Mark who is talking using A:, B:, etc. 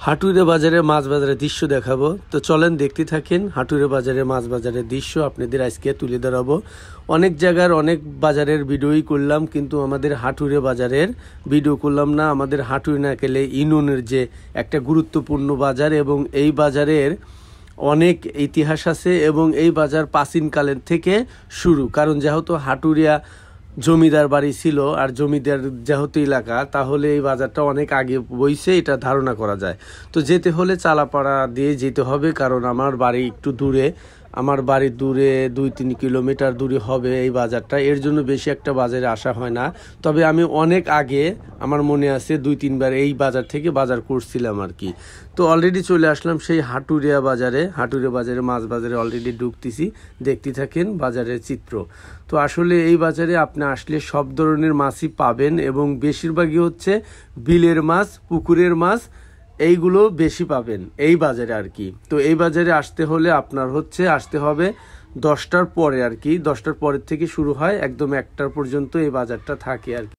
A: হাটুরে বাজারে মাছ বাজারের দৃশ্য দেখাবো। তো চলেন দেখতে থাকেন হাটুরে বাজারে মাছ বাজারের দৃশ্য আপনাদের আজকে তুলে ধরাবো। অনেক জায়গার অনেক বাজারের ভিডিওই করলাম, কিন্তু আমাদের হাটুরে বাজারের ভিডিও করলাম না। আমাদের হাটুরে না গেলে ইউনিয়নের যে একটা গুরুত্বপূর্ণ বাজার, এবং এই বাজারের অনেক ইতিহাস আছে এবং এই বাজার প্রাচীনকালের থেকে শুরু। কারণ যেহেতু হাটুরিয়া জমিদার বাড়ি ছিল আর জমিদার যেহেতু এলাকা, তাহলে এই বাজারটা অনেক আগে বইছে এটা ধারণা করা যায়। তো যেতে হলে চালাপাড়া দিয়ে যেতে হবে, কারণ আমার বাড়ি একটু দূরে, আমার বাড়ির দূরে 2-3 কিলোমিটার দূরে হবে এই বাজারটা। এর জন্য বেশি একটা বাজারে আসা হয় না। তবে আমি অনেক আগে, আমার মনে আছে 2-3 বার এই বাজার থেকে বাজার করছিলাম আর কি। তো অলরেডি চলে আসলাম সেই হাটুরিয়া বাজারে। হাটুরিয়া বাজারে মাছ বাজারে অলরেডি ঢুকতেছি, দেখতে থাকেন বাজারের চিত্র। তো আসলে এই বাজারে আপনি আসলে সব ধরনের মাছই পাবেন, এবং বেশিরভাগই হচ্ছে বিলের মাছ, পুকুরের মাছ, এইগুলো বেশি পাবেন এই বাজারে আর কি। তো এই বাজারে আসতে হলে আপনার আসতে হবে 10টার পরে আর কি। 10টার পরের থেকে শুরু হয়, একদম 1টা পর্যন্ত এই বাজারটা থাকে আর কি।